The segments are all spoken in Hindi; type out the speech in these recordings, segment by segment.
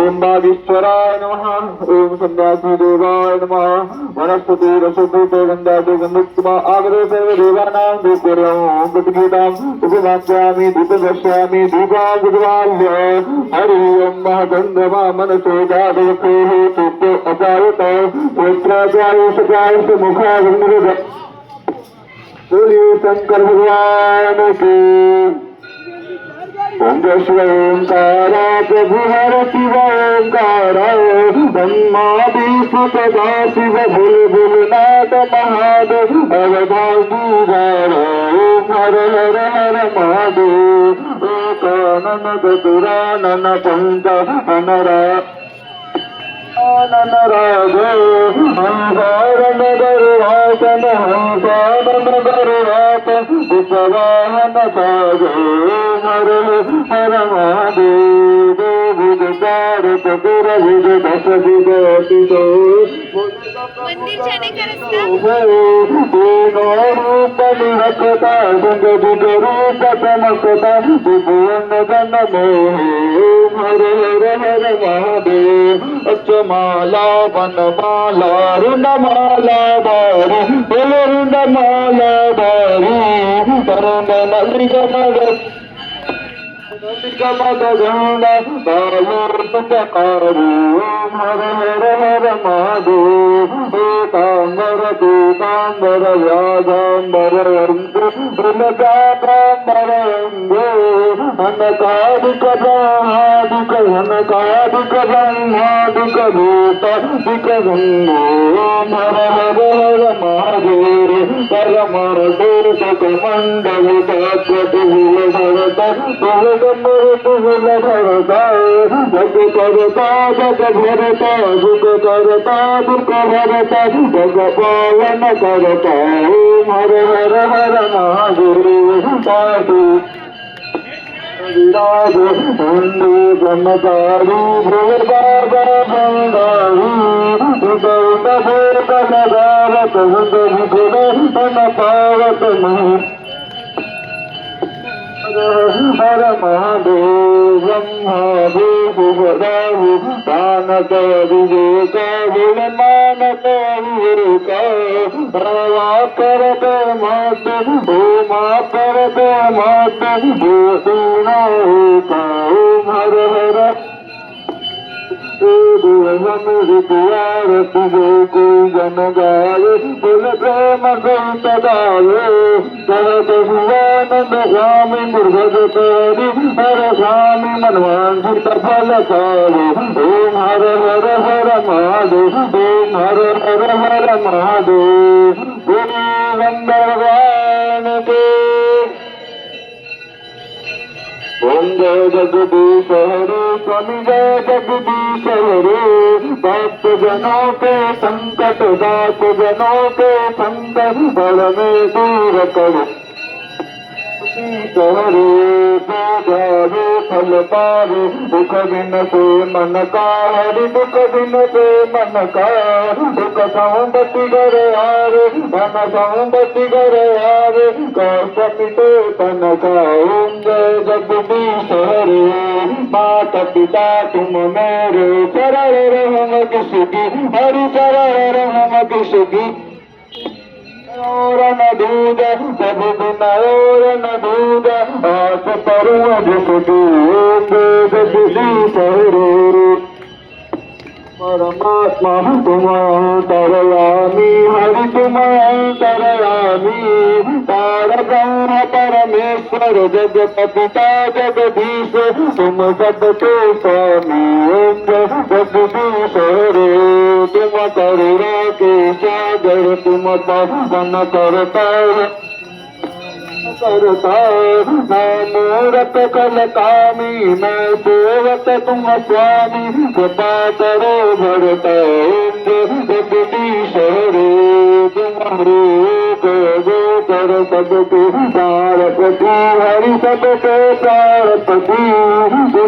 ओम वागीश्वराय नमः। ओम संध्यासी देवाय नमः। वनस्पति रसोपीते गंधाते गंधोत्तमा आगरे सर्व देवानां धूपोऽयं प्रतिगीतां उपवाक्यामि धूपवक्ष्यामि धूपां गुरुवाल्य। हरि ओम महचन्द्रमा मनसो जातवसेः सूक्तो अपायत श्रोत्राचायुषकायुष मुखाग्निरुद। बोलिए शंकर भगवान की। ओम जय शिव ओंकार प्रभु हर शिव ओंकार ब्रह्मादि सदा शिव भूल भूलनाथ महादेव अवधार हर हर हर महादेव एकानन चतुरानन पंच अनरा नराधो हंसारन गरुवासन हंसारन गरुवासन विश्ववाहन साधो हर हर महादेव भुज चार चतुर भुज दश भुज अतिशो तीनों रूप निरखता संग भुज रूप समकता त्रिभुवन जन मोह हर हर हर महादेव। अक्षमाला वनमाला रुंडमाला बारी बोल रुंडमाला बारी परम नलिगमग गंगा बालोपकारो हर हर हर महादेव एकांबर दीपांबर व्याजांबर ब्रह्मचापांबर अंगो अनकादिक ब्रह्मादिक अनकादिक ब्रह्मादिक भूतादिक गंगो हर हर हर महादेव परमर्देश कमंडल तत्वतुल भरत भरता जग करता जग भरता सुख करता दुख भरता जग पालन करता हर हर हर महादेव साधु विराज हिंदू ब्रह्मचारी भोर बाबा बंगारी उदय भोर नगारत हृदय पावत नहीं हर महादेव ब्रह्मा भूभुवदाहु दानक विवेक विलमानक विवेक रवा करत मत ओमा करत मत भूषण हर हर कोई जन गाये बोल प्रेम सहित गाये कहत शिवानंद स्वामी मुर्गत हरि हर स्वामी मनवांछित फल सारे ओम हर हर हर महादेव ओम हर हर हर महादेव गुरु भगवान के। ओम जय जगदीश हरे स्वामी जय जगदीश हरे भक्त जनों के संकट दास जनों के संकट बल में दूर करो हरे गावे फल पावे दुख बिन से मन का हरि दुख बिन से मन का दुख सौंदति घर आवे धन सौंदति घर आवे कौश मिटे तन का। ओम जय जगदीश हरे माता पिता तुम मेरे चरण रहम किसकी हरि चरण रहम किसकी और न दूध सब दिन और न दूध आस परुआ जिसकी जगदीश हरे परमात्मा तुम अंतरयामी हरि तुम अंतरयामी तार ब्रह्म परमेश्वर जगतपिता जगदीश तुम सबके स्वामी ओम जगदीश हरे तुम करुणा के सागर तुम पावन करता मैं मूरत कल कामी मैं सेवक तुम स्वामी कृपा करो भरता जगदीश हरे तुम जो कर सबके प्राणपति हरि सबके प्राणपति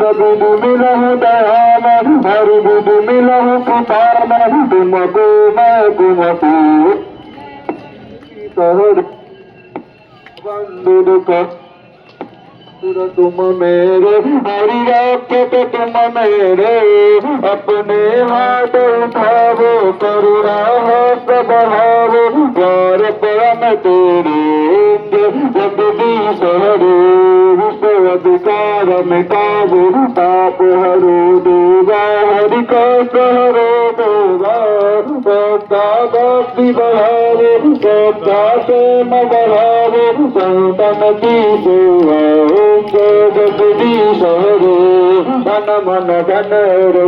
सब मिलहु दयाम हरि बुध मिलहु कृपाम तुमको मैं तुमको तुम मेरे हरि रक्षक तुम मेरे अपने हाथ उठावो करुणा हाथ बढ़ावो द्वार परम तेरे जगदीश हरे विश्व अधिकार मिटावो पाप हरो देवा हरि का हरो देवा सदा भक्ति बढ़ावो सदा प्रेम बढ़ावो संतन की सेवा जगदीश हरे मन मन धन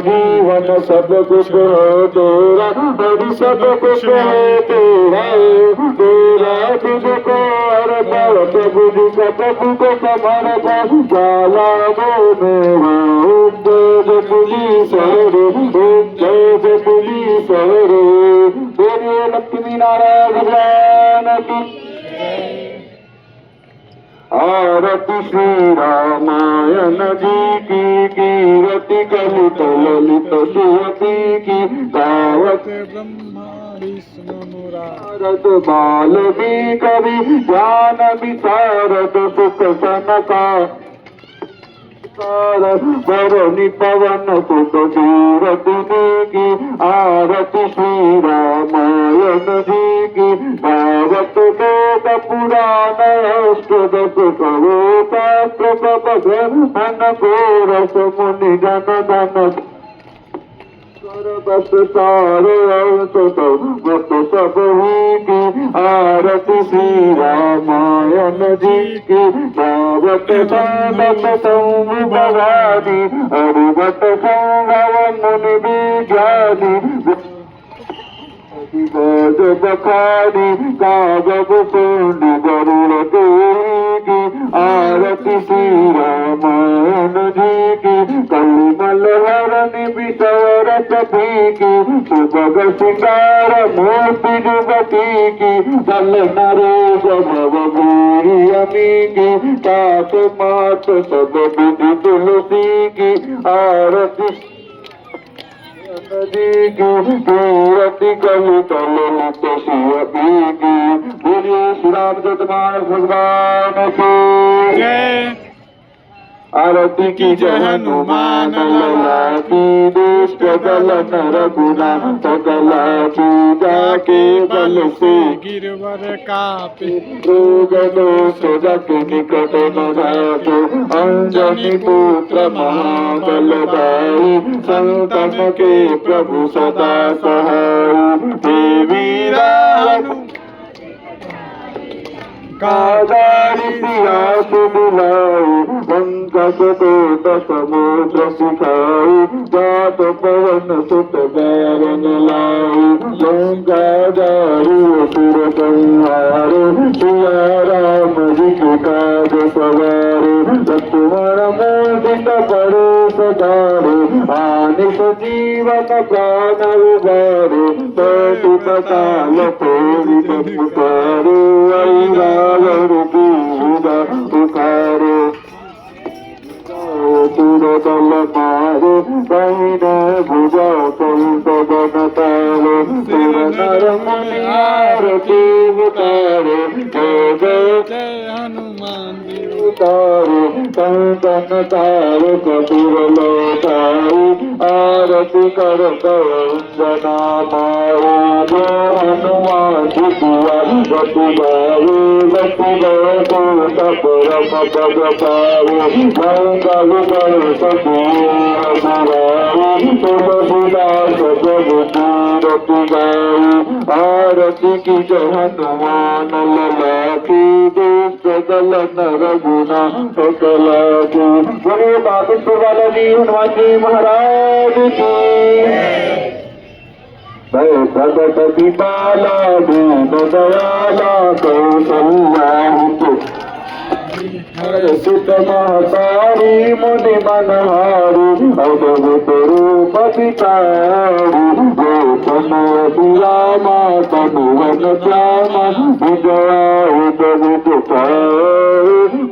जीवन सब कुछ है तेरा हरि सब कुछ है तेरा तेरा तुझको अर्पण प्रभु जी का प्रभु को समर्पण जाला वो मेरा जय पुलिस हरे जय पुलिस हरे बोलिए लक्ष्मी नारायण भगवान की आरती श्री रामायण जी की कीरति कलित ललित सुरति की गावत ब्रह्मा विष्णु नारद बाल भी कवि ज्ञान विशारद सुख सनका वरुणि पवन सुत कीरति की आरती श्री रामायण जी की गावत वेद पुराण अष्टदश करो शास्त्र प्रबंधन को रस मुनि जन धन बस सारे अंत सब ही की आरती श्री रामायण जी की गावत संगत संग भवानी हरिवत संगव मुनि विज्ञानी गज बखानी कागज सोनी गरुड़ देवी की आरती श्री रामायण जी की कलिमल हरनि विषय रसती की सुभग सिंगार मूर्ति जुगती की जल नरेश भव भूरि अमी की तात मात सब विधि तुलसी की आरती नदी की कीरति कलित ललित शिवती की बोलिए श्री रामचंद्र भगवान की जय। आरती की जय हनुमान लला की दुष्ट दल नर गुना सकला की जाके बल से गिरवर कापे रोग दोष जग निकट न जाके अंजनी पुत्र महाबलदाई संतन के प्रभु सदा सहाय देवी राम कादारी पियास बुलाई पंकज कोट समुद्र सिखाई जात पवन सुत बैरन लाई लंका जारी असुर संहारे सिया राम जी के काज सवारे लक्ष्मण मोदित परे सदारे आनिस जीवन प्राण उबारे पति पताल पूरित पुकारे उखारे सुरदल मारे बहिने भुजा सदन तारे सुर नर मुनि आरती उतारे जय जय जय हनुमान जी तारे संतन तारे कपूर लोटाई आरती कर वंदना मारे हनुमान जी दुआ बतु बावे लक्ष्मी गो परम पद पावे मंगल कर सपूर सुराई तुलसीदा सब कीरति गाई आरती की जय हनुमान लला की दुष्ट दल नर गुना सकला की बोलिए बागेश्वर वाला जी हनुमान जी महाराज की जय प्रगट पिपाला दीन दयाला कौशल्या सुत महतारी मुनि मनहारी अद्भुत रूप विचारी समय श्रीरामा तनुवन श्यामा विजया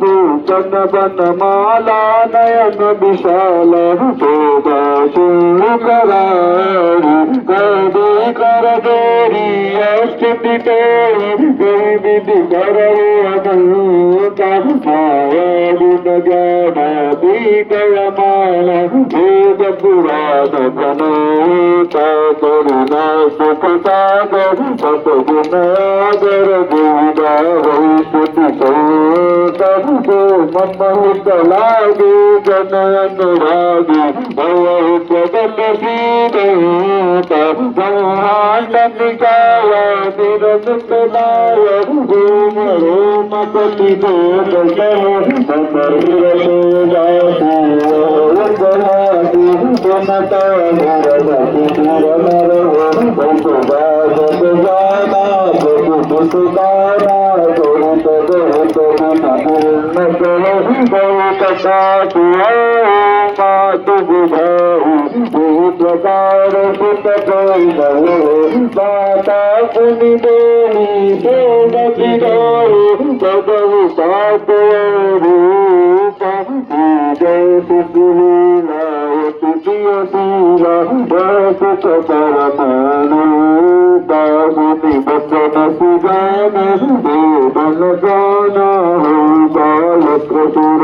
भूषण बन माला नयन विशाल शोभा सिंह करारी कर देरी अष्ट चितितो विधि करो अनंता माया गुण ज्ञानातीतयमान वेद पुराण जनोता करुणा सुख सागर सतगुण आदर गोदा वैष्णति सोता ममहित लागे जन अनुरागी भव जगत सीता ब्रह्मांड निकाय निरंत लाय ओम रोम कति दोष प्रकार सुत माता पुनि देवी देवती भगव सात रूप जय सुशीला सुखीला सुख परमानुता मुनि बचन सुजान वेदन गान बालक सुर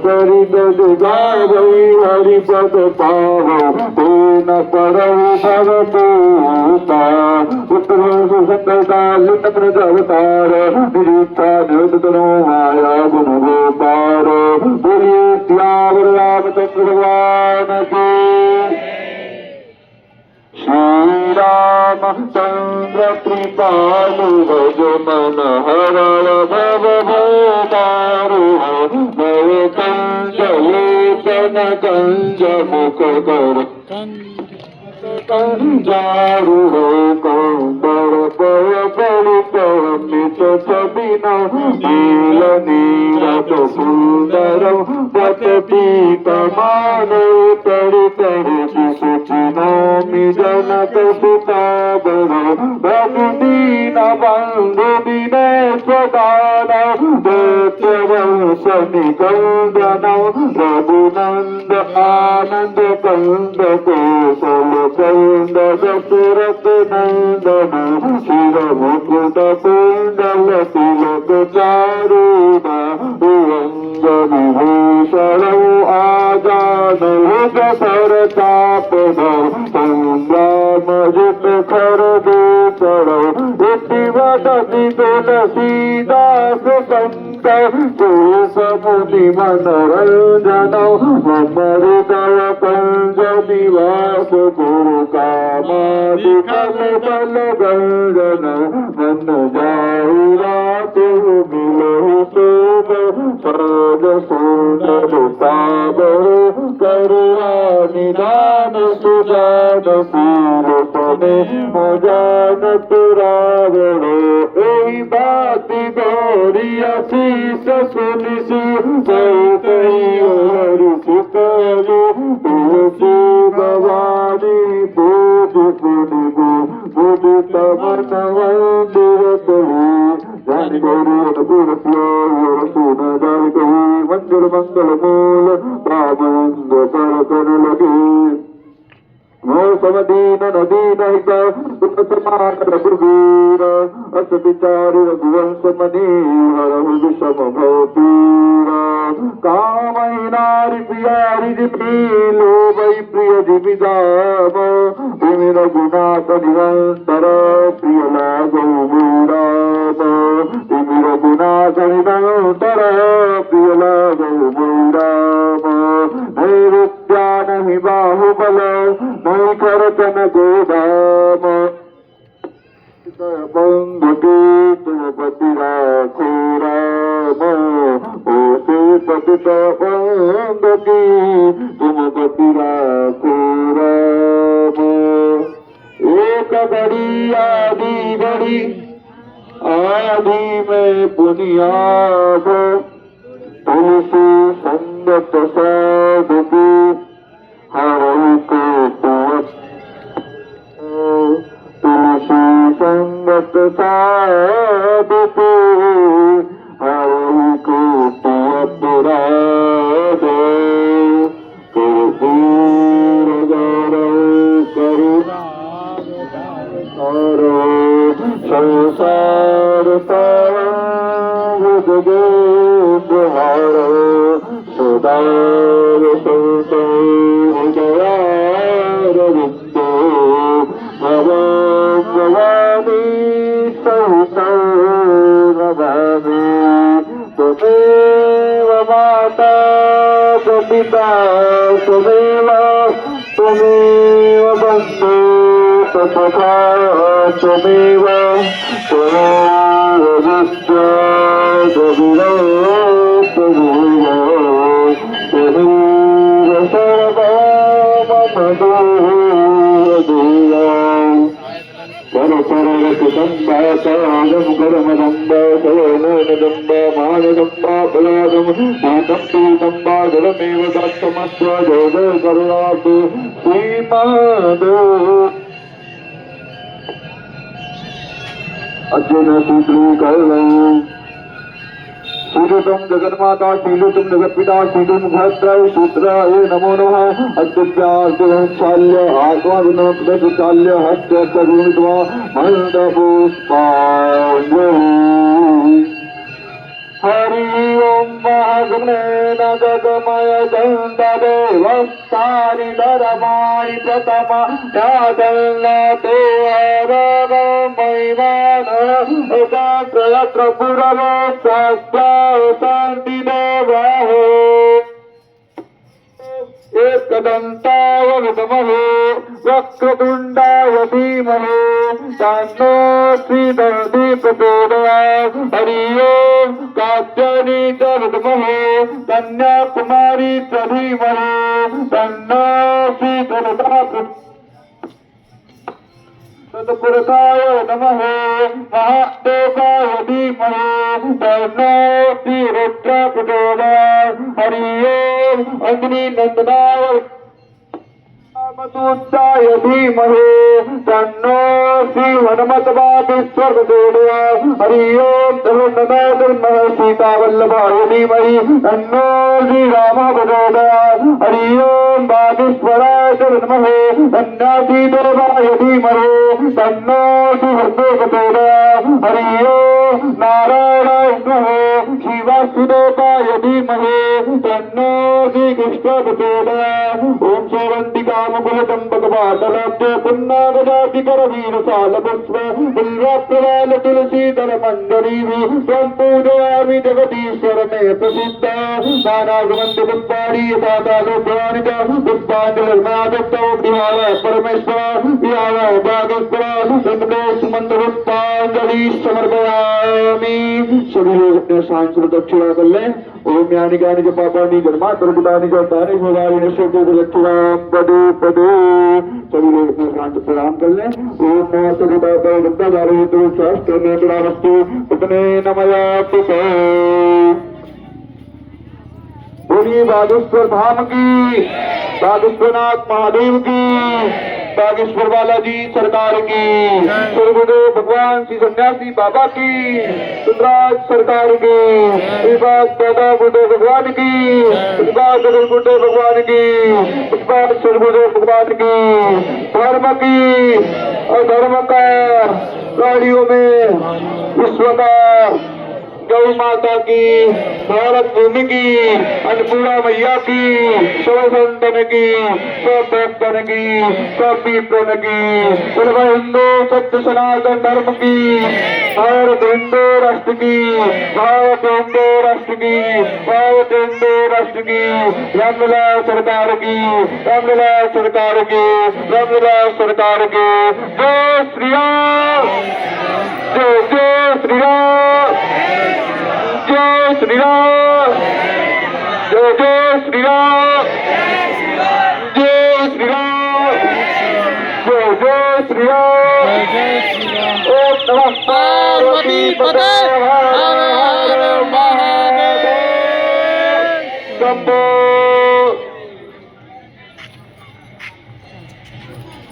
चरित गावै हरिपद पावो तेन परौ भवतोता उत्तम सुसंकल्पा लिट प्रजवतार निरीक्षा निरुद्धनो माया गुण गोपार बोलिए श्यावर रामचंद्र भगवान की श्री रामचंद्र कृपालु भज मन हरण भव भोदारु भव कंज लोचन कंज मुख कर कंजारु कंदर पय परि कमित छबिन नील नीरज सुंदर पत पीतमान तरि तरि सुचिनामि जनक सुतावर भगदीन बंधु दिनेशदान दैत्यवंश निकंदन रघुनंद आनंद कंद कौशल कंद दशरथ नंदन शिर मुकुट कुंडल तिलक चारुण अंजनी भूषण आजान भर चापद संग्राम जित खर दूतड़ इति वदति तुलसीदास संत मुनि मनोरंजन मम हृदय कंज निवास गुरु कामादि फल बल गंजन मन जाऊ रातु मिलहु सोम सरज सुंदर सागर करुणा निदान सुजान शील तने मजान तुरावण एहि बाति गौरी आशीष सुनिसि हरि सुतलु तुलसी भवानी पूजि पुनि बुद्धि तमन मंदिर तुलि जानि गौरी अनुकूल सुन जानि कही मंदिर मंगल मूल बाबुंग पर कर लगे समदीन नदीन हित समान रघुवीर अस विचारि रघुवंश मनीहर विषम भवतीर कामहि नारि प्रियारि जिमीलो वै प्रिय जिमिदाम तिमि रघुनाथ निरंतर प्रिय लागौ राम तिमि रघुनाथ निरंतर प्रिय लागौ राम नैरुत्यान हि बाहुबल नहीं करतन गोदाम बंधु तुम पति राखो राम ओ से पतित बंधु तुम पति राखो राम एक बड़ी आदि बड़ी आदि में बुनियाद तुलसी संगत साधु हरि को तुलसी संगत साधु हरि को अपराध करुणा त्वमेव त्वमेव बन्धु तथा त्वमेव त्वमेव विद्या गविरो त्वमेव त्वमेव सर्वा मम देवा परपरकुटुम्बाचारं करमदम्ब सवनोनदम्ब मानदम्ब बलादं भूतं पीतं जलमेव दत्तमस्व जय करुणातु श्रीमादो अर्जुन सूत्रीकरणं शीलुतम जगन्माता शीलुतम जगत्पिता शीलुम भद्राय सूत्राय नमो नमः अद्यार्जुनचाल्य आत्माविनोदचाल्य हस्त करुणित्वा मन्दपुष्पाञ्जलि हरि ओम महागणेन जगमय दन्तदेवस्तानि धर्माणि प्रथमा यादन्नाते अरगमैवान एकात्रयत्र पुरवे शान्तिदेवाहो एकदन्ताय विद्महे वक्रतुण्डाय धीमहि तन्नो श्रीधन्वी प्रचोदयात् हरि ओम कात्यायनी च विद्महे कन्याकुमारी च धीमहि तन्नो श्रीधन्वा तत्पुरुषाय नमः महादेवाय धीमहि तन्नो श्रीरुद्र प्रचोदयात् हरि ओम अग्निनन्दनाय मधुताय धीमहि तन्नो श्री हनुमतवादीश्वर प्रचोदयात् हरि ओम धनुर्धर सीतावल्लभाय धीमहि तन्नो श्री रामः प्रचोदयात् हरि ओम वागीश्वराय नमः सन्यासीदेवाय धीमहि तन्नो श्री हृदय प्रचोदयात् हरि ओम नारायणाय नमः शिवासुदेवाय धीमहि तन्नो श्री कृष्ण प्रचोदयात् ओम श्रवन्तिकामकुलचम्पकपाटलब्ध पुन्नागजातिकरवीरसालपुष्प बिल्वप्रवाल तुलसीदल मञ्जरीः त्वं पूजयामि जगदीश्वर मे प्रसिद्ध नानागमन्ति पुष्पाणि यथाकालोभ्यानि च पुष्पाञ्जलिर्मादत्तौ विहार परमेश्वर विहार भागेश्वर वेंकटेश मन्त्रपुष्पाञ्जलि समर्पयामि। सभी लोग अपने शान से दक्षिणा कर लें। ओम यानि ज्ञानि च पापानि जन्मान्तरकृतानि च तानि भवानि नश्यन्ति दक्षिणां पदे पदे। सभी लोग अपने शान से प्रणाम कर लें। ओम नमः सविताय वृद्धधारयतु सहस्रनेत्रावस्तु पुतने नमया पुते। बोलिए बागेश्वर धाम की, बागेश्वरनाथ महादेव की, बागेश्वर बालाजी सरकार की, गुरुदेव भगवान श्री सन्यासी बाबा की, सुंदराज सरकार की, श्रीपाद दादा गुरुदेव भगवान की, श्रीपाद गुरुदेव भगवान की, श्रीपाद गुरुदेव भगवान की, धर्म की अधर्म का गाड़ियों में विश्व का गौ माता की, भारत भूमि की, अन्नपूर्णा मैया की, सब संतन की, सब भक्तन की, सब पीपन की, सर्व हिंदू सत्य सनातन धर्म की, भारत हिंदू राष्ट्र की, भारत हिंदू राष्ट्र की, भारत हिंदू राष्ट्र की, रामलीला सरकार की, रामलीला सरकार की, रामलीला सरकार की। जय श्री राम, जय जय श्री राम, जय श्री राम, जय जय श्री राम, जय श्री राम, जय जय श्री राम। ओम नमः पार्वती पते।